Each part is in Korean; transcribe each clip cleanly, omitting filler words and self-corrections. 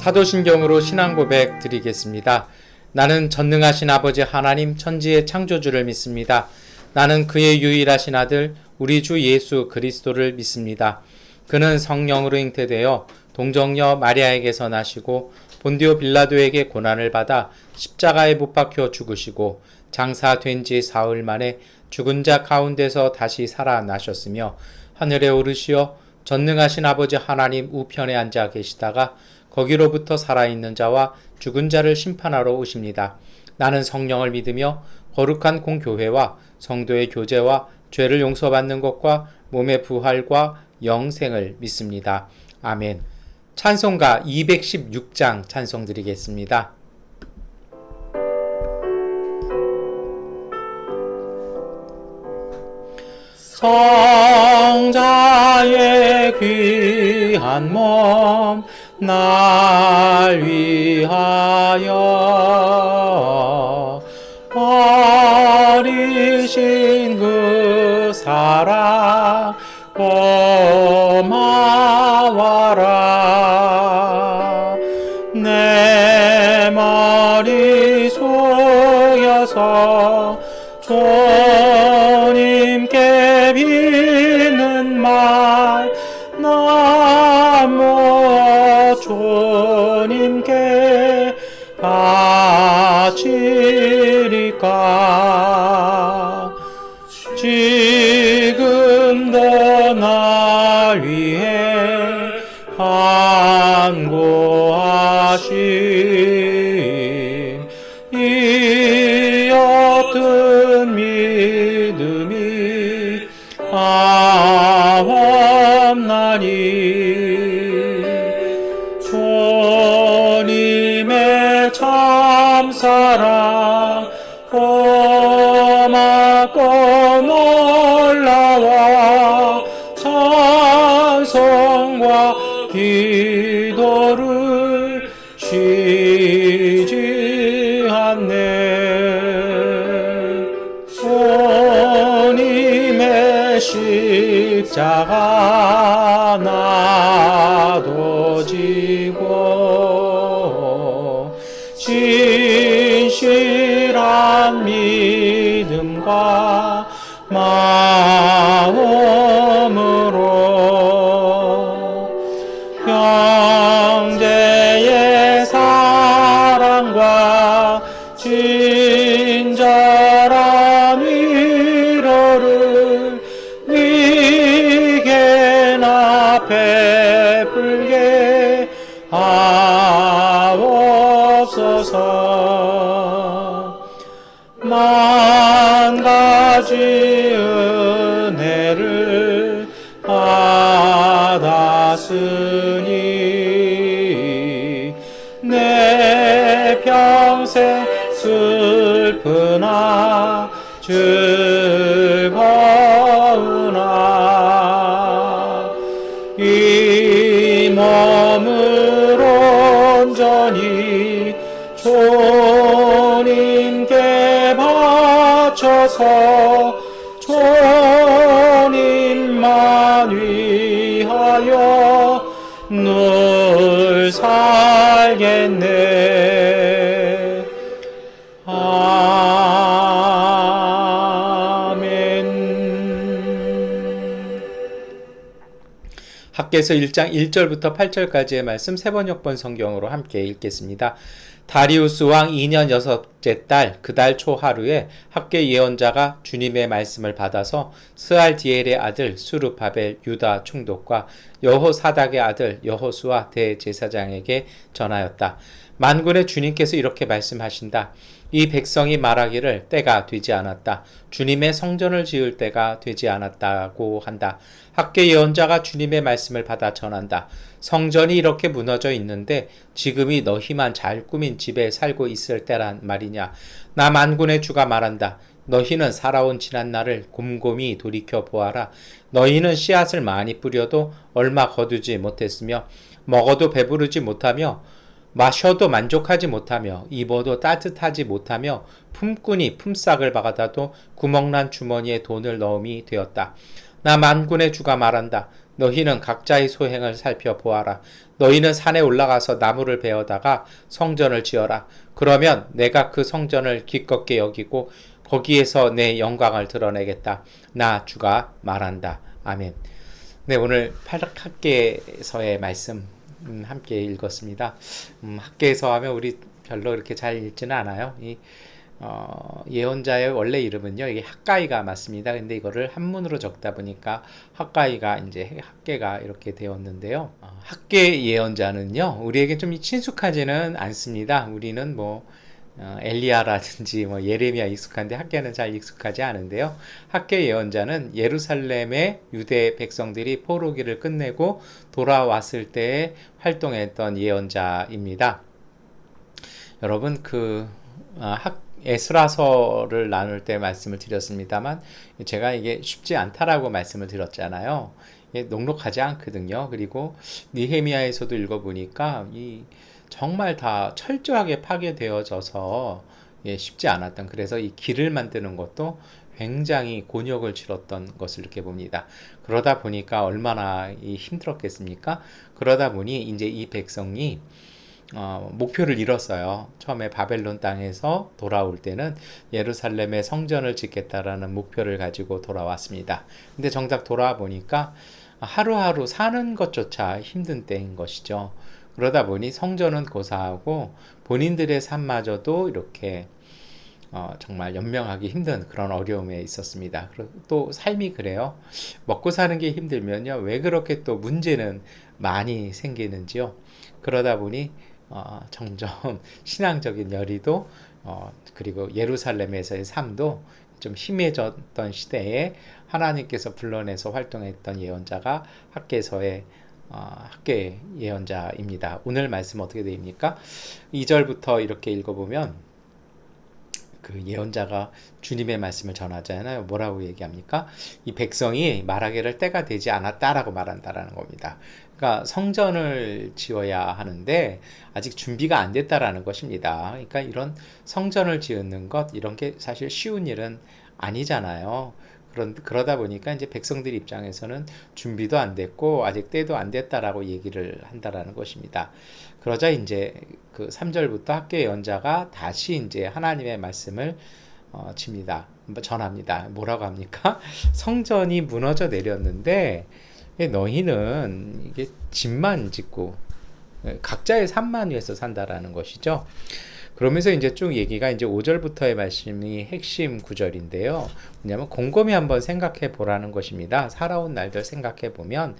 사도신경으로 신앙 고백 드리겠습니다. 나는 전능하신 아버지 하나님 천지의 창조주를 믿습니다. 나는 그의 유일하신 아들 우리 주 예수 그리스도를 믿습니다. 그는 성령으로 잉태되어 동정녀 마리아에게서 나시고 본디오 빌라도에게 고난을 받아 십자가에 못 박혀 죽으시고 장사된 지 사흘 만에 죽은 자 가운데서 다시 살아나셨으며 하늘에 오르시어 전능하신 아버지 하나님 우편에 앉아 계시다가 거기로부터 살아있는 자와 죽은 자를 심판하러 오십니다. 나는 성령을 믿으며 거룩한 공교회와 성도의 교제와 죄를 용서받는 것과 몸의 부활과 영생을 믿습니다. 아멘. 찬송가 216장 찬송 드리겠습니다. 성자의 귀한 몸 날 위하여 버리신 그 사랑 고마워라. 내 머리 숙여서 주님께 비는 말 너무 주님께 바치리까. 지금도 날 위해 간구하심 이 어떤 믿음이 없나니. 주님의 참사랑 고맙고 놀라워 찬송과 기도를 쉬지 않네. 주님의 십자가 나도 지고 진실한 믿음과 마음으로 형제의 사랑과 친절한 위로를 네게나 베풀게 하옵소서. 만 가지 은혜를 받았으니 내 평생 슬프나 즐거우나 이 몸을 온전히 주님께 바쳐서 주님만 위하여 늘 살겠네. 아멘. 학개서 1장 1절부터 8절까지의 말씀 세번역번 성경으로 함께 읽겠습니다. 다리우스 왕 2년 6째 달 그 달 초 하루에 학개 예언자가 주님의 말씀을 받아서 스알디엘의 아들 수르바벨 유다 총독과 여호사닥의 아들 여호수아 대제사장에게 전하였다. 만군의 주님께서 이렇게 말씀하신다. 이 백성이 말하기를 때가 되지 않았다. 주님의 성전을 지을 때가 되지 않았다고 한다. 학개 예언자가 주님의 말씀을 받아 전한다. 성전이 이렇게 무너져 있는데 지금이 너희만 잘 꾸민 집에 살고 있을 때란 말이냐. 나 만군의 주가 말한다. 너희는 살아온 지난 날을 곰곰이 돌이켜 보아라. 너희는 씨앗을 많이 뿌려도 얼마 거두지 못했으며 먹어도 배부르지 못하며 마셔도 만족하지 못하며 입어도 따뜻하지 못하며 품꾼이 품삯을 받아도 구멍난 주머니에 돈을 넣음이 되었다. 나 만군의 주가 말한다. 너희는 각자의 소행을 살펴보아라. 너희는 산에 올라가서 나무를 베어다가 성전을 지어라. 그러면 내가 그 성전을 기껍게 여기고 거기에서 내 영광을 드러내겠다. 나 주가 말한다. 아멘. 네, 오늘 학개서의 말씀 함께 읽었습니다. 학개서 하면 우리 별로 이렇게 잘 읽지는 않아요. 예언자의 원래 이름은요, 이게 학가이가 맞습니다. 근데 이거를 한문으로 적다 보니까 학가이가 이제 학계가 이렇게 되었는데요. 학계 예언자는요, 우리에게 좀 친숙하지는 않습니다. 우리는 엘리야라든지 예레미야 익숙한데 학계는 잘 익숙하지 않은데요. 학계 예언자는 예루살렘의 유대 백성들이 포로기를 끝내고 돌아왔을 때 활동했던 예언자입니다. 여러분 에스라서를 나눌 때 말씀을 드렸습니다만 제가 이게 쉽지 않다라고 말씀을 드렸잖아요. 이게 녹록하지 않거든요. 그리고 느헤미야에서도 읽어보니까 정말 다 철저하게 파괴되어져서 쉽지 않았던, 그래서 이 길을 만드는 것도 굉장히 곤욕을 치렀던 것을 이렇게 봅니다. 그러다 보니까 얼마나 힘들었겠습니까? 그러다 보니 이제 이 백성이 목표를 잃었어요. 처음에 바벨론 땅에서 돌아올 때는 예루살렘에 성전을 짓겠다라는 목표를 가지고 돌아왔습니다. 근데 정작 돌아와 보니까 하루하루 사는 것조차 힘든 때인 것이죠. 그러다 보니 성전은 고사하고 본인들의 삶마저도 이렇게 정말 연명하기 힘든 그런 어려움에 있었습니다. 또 삶이 그래요. 먹고 사는 게 힘들면요, 왜 그렇게 또 문제는 많이 생기는지요. 그러다 보니 점점 신앙적인 열의도 그리고 예루살렘에서의 삶도 좀 심해졌던 시대에 하나님께서 불러내서 활동했던 예언자가 학개서의 학계 예언자입니다. 오늘 말씀 어떻게 되입니까? 2절부터 이렇게 읽어보면 그 예언자가 주님의 말씀을 전하잖아요. 뭐라고 얘기합니까? 이 백성이 말하기를 때가 되지 않았다라고 말한다라는 겁니다. 그러니까 성전을 지어야 하는데 아직 준비가 안 됐다라는 것입니다. 그러니까 이런 성전을 지은 것, 이런 게 사실 쉬운 일은 아니잖아요. 그러다 보니까 이제 백성들 입장에서는 준비도 안 됐고 아직 때도 안 됐다라고 얘기를 한다라는 것입니다. 그러자 이제 그 3절부터 학교 예언자가 다시 이제 하나님의 말씀을 전합니다. 뭐라고 합니까? 성전이 무너져 내렸는데 너희는 이게 집만 짓고 각자의 삶만 위해서 산다라는 것이죠. 그러면서 이제 쭉 얘기가 이제 5절부터의 말씀이 핵심 구절인데요. 뭐냐면 곰곰이 한번 생각해 보라는 것입니다. 살아온 날들 생각해 보면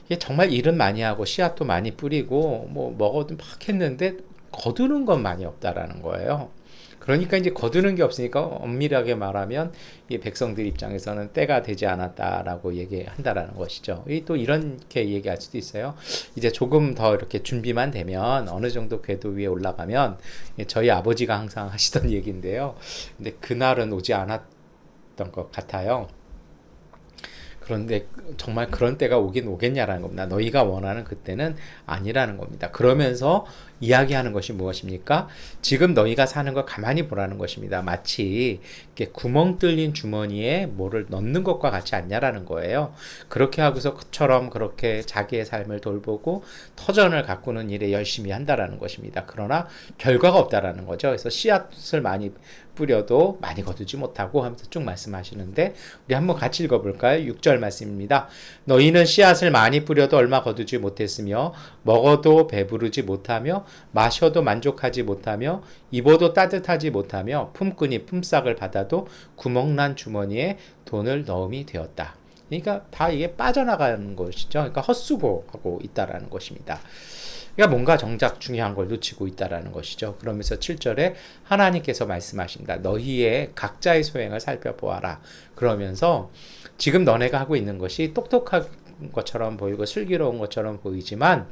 이게 정말 일은 많이 하고 씨앗도 많이 뿌리고 먹어도 막 했는데 거두는 건 많이 없다라는 거예요. 그러니까 이제 거두는 게 없으니까 엄밀하게 말하면 이 백성들 입장에서는 때가 되지 않았다라고 얘기한다라는 것이죠. 또 이렇게 얘기할 수도 있어요. 이제 조금 더 이렇게 준비만 되면 어느 정도 궤도 위에 올라가면 저희 아버지가 항상 하시던 얘기인데요. 근데 그날은 오지 않았던 것 같아요. 그런데 정말 그런 때가 오긴 오겠냐라는 겁니다. 너희가 원하는 그때는 아니라는 겁니다. 그러면서 이야기하는 것이 무엇입니까? 지금 너희가 사는 걸 가만히 보라는 것입니다. 마치 이렇게 구멍 뚫린 주머니에 뭐를 넣는 것과 같지 않냐라는 거예요. 그렇게 하고서처럼 그렇게 자기의 삶을 돌보고 터전을 가꾸는 일에 열심히 한다라는 것입니다. 그러나 결과가 없다라는 거죠. 그래서 씨앗을 많이 뿌려도 많이 거두지 못하고 하면서 쭉 말씀하시는데 우리 한번 같이 읽어볼까요? 6절 말씀입니다. 너희는 씨앗을 많이 뿌려도 얼마 거두지 못했으며 먹어도 배부르지 못하며 마셔도 만족하지 못하며 입어도 따뜻하지 못하며 품꾼이 품삯을 받아도 구멍난 주머니에 돈을 넣음이 되었다. 그러니까 다 이게 빠져나가는 것이죠. 그러니까 헛수고하고 있다라는 것입니다. 그러니까 뭔가 정작 중요한 걸 놓치고 있다라는 것이죠. 그러면서 7절에 하나님께서 말씀하신다. 너희의 각자의 소행을 살펴보아라. 그러면서 지금 너네가 하고 있는 것이 똑똑한 것처럼 보이고 슬기로운 것처럼 보이지만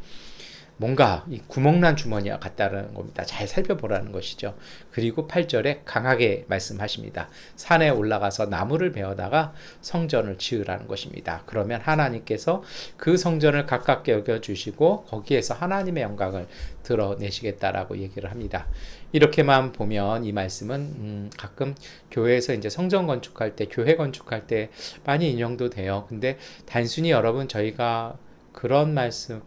뭔가 이 구멍난 주머니와 같다는 겁니다. 잘 살펴보라는 것이죠. 그리고 8절에 강하게 말씀하십니다. 산에 올라가서 나무를 베어다가 성전을 지으라는 것입니다. 그러면 하나님께서 그 성전을 가깝게 여겨주시고 거기에서 하나님의 영광을 드러내시겠다라고 얘기를 합니다. 이렇게만 보면 이 말씀은 가끔 교회에서 이제 성전 건축할 때, 교회 건축할 때 많이 인용도 돼요. 근데 단순히 여러분 저희가 그런 말씀,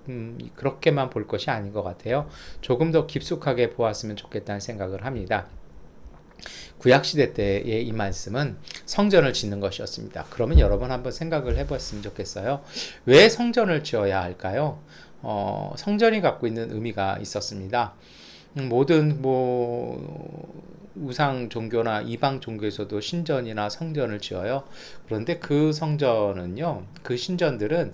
그렇게만 볼 것이 아닌 것 같아요. 조금 더 깊숙하게 보았으면 좋겠다는 생각을 합니다. 구약시대 때의 이 말씀은 성전을 짓는 것이었습니다. 그러면 여러분 한번 생각을 해봤으면 좋겠어요. 왜 성전을 지어야 할까요? 성전이 갖고 있는 의미가 있었습니다. 모든 우상 종교나 이방 종교에서도 신전이나 성전을 지어요. 그런데 그 성전은요, 그 신전들은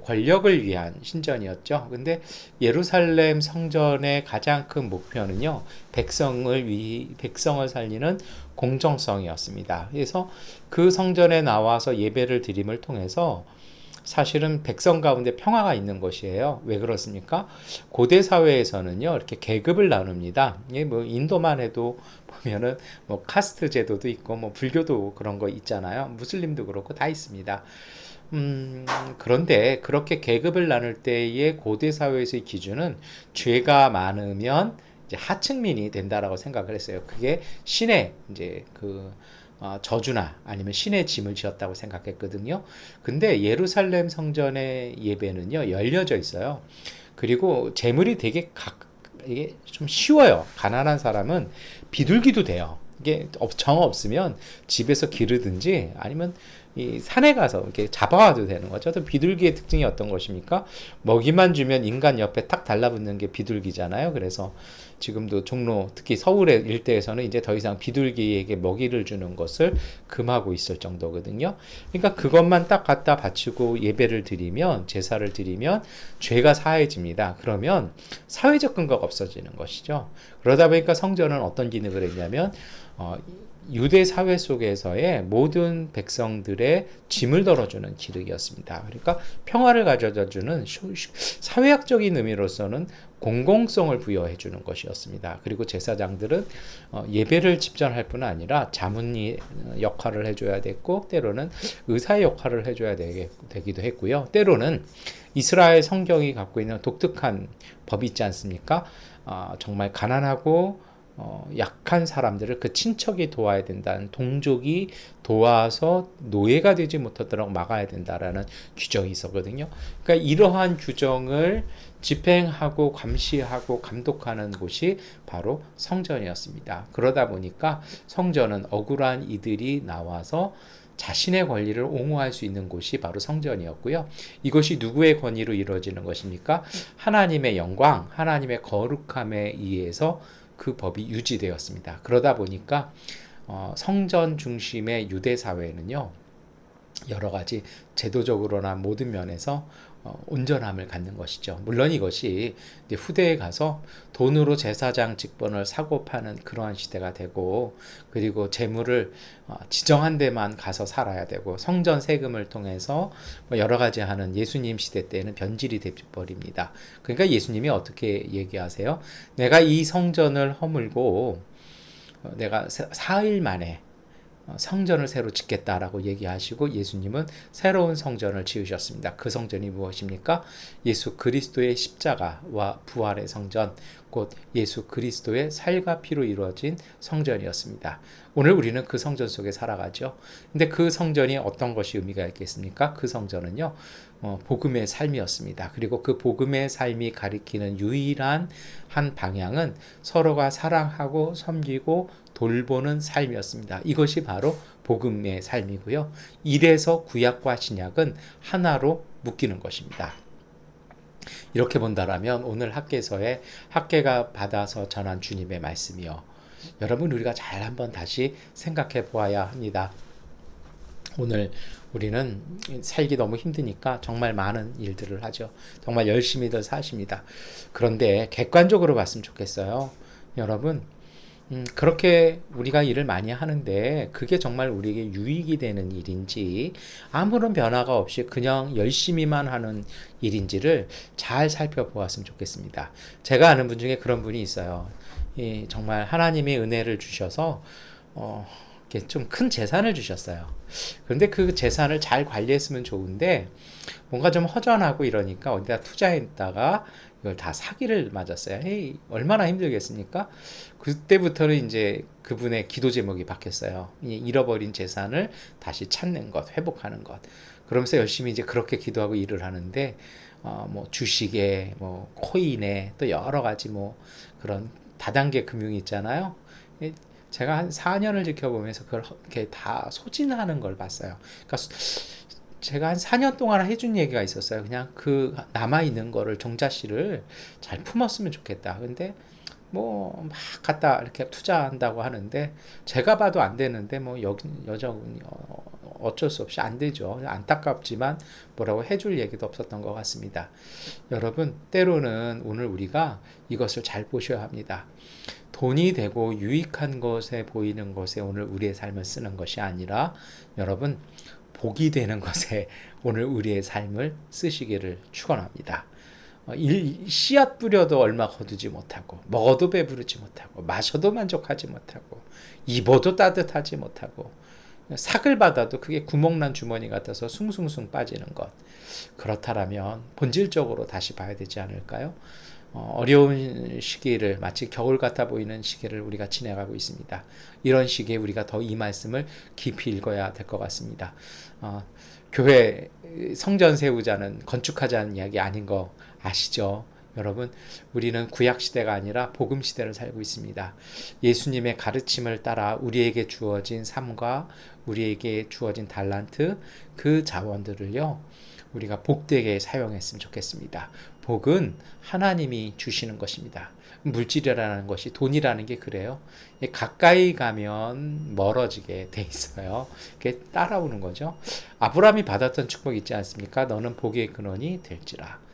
권력을 위한 신전이었죠. 근데 예루살렘 성전의 가장 큰 목표는요, 백성을 살리는 공정성이었습니다. 그래서 그 성전에 나와서 예배를 드림을 통해서 사실은 백성 가운데 평화가 있는 것이에요. 왜 그렇습니까? 고대 사회에서는요, 이렇게 계급을 나눕니다. 인도만 해도 보면은 카스트 제도도 있고, 불교도 그런 거 있잖아요. 무슬림도 그렇고 다 있습니다. 그런데 그렇게 계급을 나눌 때의 고대 사회에서의 기준은 죄가 많으면 이제 하층민이 된다라고 생각을 했어요. 그게 신의 이제 저주나 아니면 신의 짐을 지었다고 생각했거든요. 근데 예루살렘 성전의 예배는요, 열려져 있어요. 그리고 재물이 이게 좀 쉬워요. 가난한 사람은 비둘기도 돼요. 이게 정 없으면 집에서 기르든지 아니면 이 산에 가서 이렇게 잡아와도 되는 거죠. 또 비둘기의 특징이 어떤 것입니까? 먹이만 주면 인간 옆에 탁 달라붙는 게 비둘기잖아요. 그래서 지금도 종로, 특히 서울의 일대에서는 이제 더 이상 비둘기에게 먹이를 주는 것을 금하고 있을 정도거든요. 그러니까 그것만 딱 갖다 바치고 예배를 드리면, 제사를 드리면 죄가 사해집니다. 그러면 사회적 근거가 없어지는 것이죠. 그러다 보니까 성전은 어떤 기능을 했냐면 유대 사회 속에서의 모든 백성들의 짐을 덜어주는 기능이었습니다. 그러니까 평화를 가져다주는 사회학적인 의미로서는 공공성을 부여해주는 것이었습니다. 그리고 제사장들은 예배를 집전할 뿐 아니라 자문의 역할을 해줘야 됐고, 때로는 의사의 역할을 해줘야 되기도 했고요. 때로는 이스라엘 성경이 갖고 있는 독특한 법이 있지 않습니까? 정말 가난하고 약한 사람들을 그 친척이 도와야 된다는, 동족이 도와서 노예가 되지 못하도록 막아야 된다라는 규정이 있었거든요. 그러니까 이러한 규정을 집행하고 감시하고 감독하는 곳이 바로 성전이었습니다. 그러다 보니까 성전은 억울한 이들이 나와서 자신의 권리를 옹호할 수 있는 곳이 바로 성전이었고요. 이것이 누구의 권위로 이루어지는 것입니까? 하나님의 영광, 하나님의 거룩함에 의해서 그 법이 유지되었습니다. 그러다 보니까 성전 중심의 유대 사회는요, 여러 가지 제도적으로나 모든 면에서 온전함을 갖는 것이죠. 물론 이것이 이제 후대에 가서 돈으로 제사장 직분을 사고 파는 그러한 시대가 되고, 그리고 재물을 지정한 데만 가서 살아야 되고, 성전 세금을 통해서 여러 가지 하는 예수님 시대 때는 변질이 돼버립니다. 그러니까 예수님이 어떻게 얘기하세요? 내가 이 성전을 허물고 내가 4일 만에 성전을 새로 짓겠다라고 얘기하시고, 예수님은 새로운 성전을 지으셨습니다. 그 성전이 무엇입니까? 예수 그리스도의 십자가와 부활의 성전, 곧 예수 그리스도의 살과 피로 이루어진 성전이었습니다. 오늘 우리는 그 성전 속에 살아가죠. 근데 그 성전이 어떤 것이 의미가 있겠습니까? 그 성전은요, 복음의 삶이었습니다. 그리고 그 복음의 삶이 가리키는 유일한 한 방향은 서로가 사랑하고 섬기고 돌보는 삶이었습니다. 이것이 바로 복음의 삶이고요. 이래서 구약과 신약은 하나로 묶이는 것입니다. 이렇게 본다라면 오늘 학계가 받아서 전한 주님의 말씀이요, 여러분 우리가 잘 한번 다시 생각해 보아야 합니다. 오늘 우리는 살기 너무 힘드니까 정말 많은 일들을 하죠. 정말 열심히들 사십니다. 그런데 객관적으로 봤으면 좋겠어요. 여러분, 그렇게 우리가 일을 많이 하는데 그게 정말 우리에게 유익이 되는 일인지 아무런 변화가 없이 그냥 열심히만 하는 일인지를 잘 살펴보았으면 좋겠습니다. 제가 아는 분 중에 그런 분이 있어요. 정말 하나님의 은혜를 주셔서 어, 이렇게 좀 큰 재산을 주셨어요. 그런데 그 재산을 잘 관리했으면 좋은데 뭔가 좀 허전하고 이러니까 어디다 투자했다가 이걸 다 사기를 맞았어요. 에이, 얼마나 힘들겠습니까? 그때부터는 이제 그분의 기도 제목이 바뀌었어요. 잃어버린 재산을 다시 찾는 것, 회복하는 것. 그러면서 열심히 이제 그렇게 기도하고 일을 하는데, 뭐 주식에, 뭐 코인에 또 여러 가지 뭐 그런 다단계 금융이 있잖아요. 제가 한 4년을 지켜보면서 그걸 이렇게 다 소진하는 걸 봤어요. 그러니까 제가 한 4년 동안 해준 얘기가 있었어요. 그냥 그 남아있는 거를 종자씨를 잘 품었으면 좋겠다. 근데 뭐 막 갖다 이렇게 투자한다고 하는데 제가 봐도 안 되는데 뭐 여전히 어쩔 수 없이 안 되죠. 안타깝지만 뭐라고 해줄 얘기도 없었던 것 같습니다. 여러분, 때로는 오늘 우리가 이것을 잘 보셔야 합니다. 돈이 되고 유익한 것에 보이는 것에 오늘 우리의 삶을 쓰는 것이 아니라 여러분, 복이 되는 것에 오늘 우리의 삶을 쓰시기를 축원합니다. 씨앗 뿌려도 얼마 거두지 못하고 먹어도 배부르지 못하고 마셔도 만족하지 못하고 입어도 따뜻하지 못하고 삭을 받아도 그게 구멍난 주머니 같아서 숭숭숭 빠지는 것. 그렇다면 본질적으로 다시 봐야 되지 않을까요? 어려운 시기를 마치 겨울 같아 보이는 시기를 우리가 지나가고 있습니다. 이런 시기에 우리가 더 이 말씀을 깊이 읽어야 될 것 같습니다. 교회 성전 세우자는 건축하자는 이야기 아닌 거 아시죠? 여러분, 우리는 구약 시대가 아니라 복음 시대를 살고 있습니다. 예수님의 가르침을 따라 우리에게 주어진 삶과 우리에게 주어진 달란트, 그 자원들을요, 우리가 복되게 사용했으면 좋겠습니다. 복은 하나님이 주시는 것입니다. 물질이라는 것이, 돈이라는 게 그래요. 가까이 가면 멀어지게 돼 있어요. 그게 따라오는 거죠. 아브라함이 받았던 축복 있지 않습니까? 너는 복의 근원이 될지라.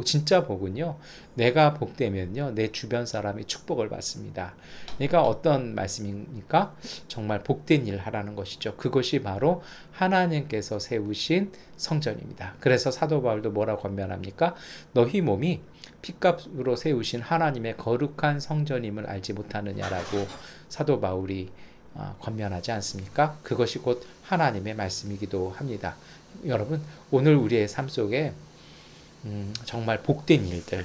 진짜 복은요, 내가 복되면요, 내 주변 사람이 축복을 받습니다. 그러니까 어떤 말씀입니까? 정말 복된 일 하라는 것이죠. 그것이 바로 하나님께서 세우신 성전입니다. 그래서 사도 바울도 뭐라고 권면합니까? 너희 몸이 핏값으로 세우신 하나님의 거룩한 성전임을 알지 못하느냐라고 사도 바울이 권면하지 않습니까? 그것이 곧 하나님의 말씀이기도 합니다. 여러분, 오늘 우리의 삶 속에 정말 복된 일들,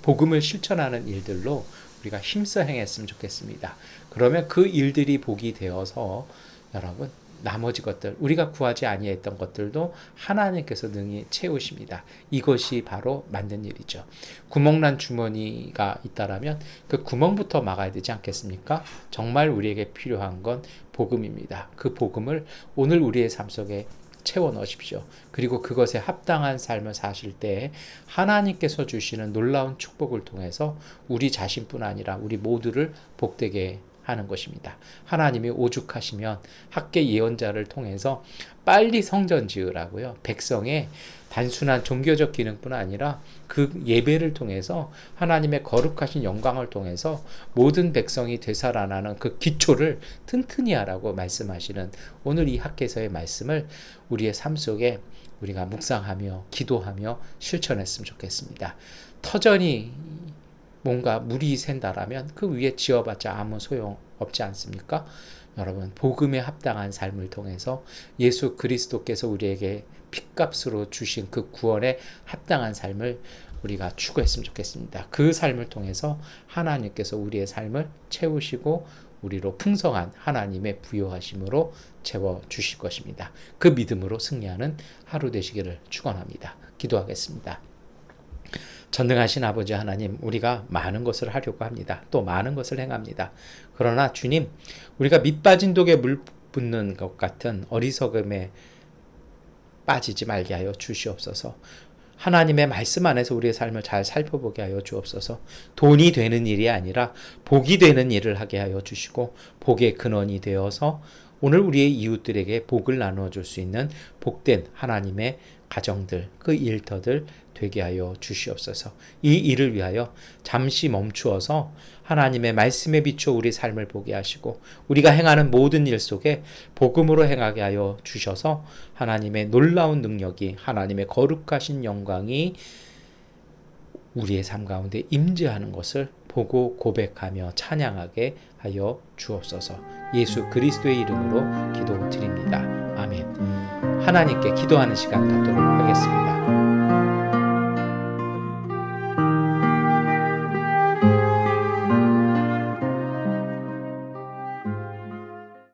복음을 실천하는 일들로 우리가 힘써 행했으면 좋겠습니다. 그러면 그 일들이 복이 되어서 여러분, 나머지 것들, 우리가 구하지 아니했던 것들도 하나님께서 능히 채우십니다. 이것이 바로 맞는 일이죠. 구멍난 주머니가 있다라면 그 구멍부터 막아야 되지 않겠습니까? 정말 우리에게 필요한 건 복음입니다. 그 복음을 오늘 우리의 삶 속에 채워 넣으십시오. 그리고 그것에 합당한 삶을 사실 때 하나님께서 주시는 놀라운 축복을 통해서 우리 자신뿐 아니라 우리 모두를 복되게 하는 것입니다. 하나님이 오죽하시면 학계 예언자를 통해서 빨리 성전 지으라고요. 백성의 단순한 종교적 기능뿐 아니라 그 예배를 통해서 하나님의 거룩하신 영광을 통해서 모든 백성이 되살아나는 그 기초를 튼튼히 하라고 말씀하시는 오늘 이 학계서의 말씀을 우리의 삶 속에 우리가 묵상하며 기도하며 실천했으면 좋겠습니다. 터전이 뭔가 물이 샌다라면 그 위에 지어봤자 아무 소용 없지 않습니까? 여러분, 복음에 합당한 삶을 통해서 예수 그리스도께서 우리에게 핏값으로 주신 그 구원에 합당한 삶을 우리가 추구했으면 좋겠습니다. 그 삶을 통해서 하나님께서 우리의 삶을 채우시고 우리로 풍성한 하나님의 부요하심으로 채워주실 것입니다. 그 믿음으로 승리하는 하루 되시기를 축원합니다. 기도하겠습니다. 전능하신 아버지 하나님, 우리가 많은 것을 하려고 합니다. 또 많은 것을 행합니다. 그러나 주님, 우리가 밑빠진 독에 물 붓는 것 같은 어리석음에 빠지지 말게 하여 주시옵소서. 하나님의 말씀 안에서 우리의 삶을 잘 살펴보게 하여 주옵소서. 돈이 되는 일이 아니라 복이 되는 일을 하게 하여 주시고 복의 근원이 되어서 오늘 우리의 이웃들에게 복을 나누어 줄 수 있는 복된 하나님의 가정들, 그 일터들 되게 하여 주시옵소서. 이 일을 위하여 잠시 멈추어서 하나님의 말씀에 비춰 우리 삶을 보게 하시고 우리가 행하는 모든 일 속에 복음으로 행하게 하여 주셔서 하나님의 놀라운 능력이, 하나님의 거룩하신 영광이 우리의 삶 가운데 임재하는 것을 보고 고백하며 찬양하게 하여 주옵소서. 예수 그리스도의 이름으로 기도드립니다. 아멘. 하나님께 기도하는 시간 갖도록 하겠습니다.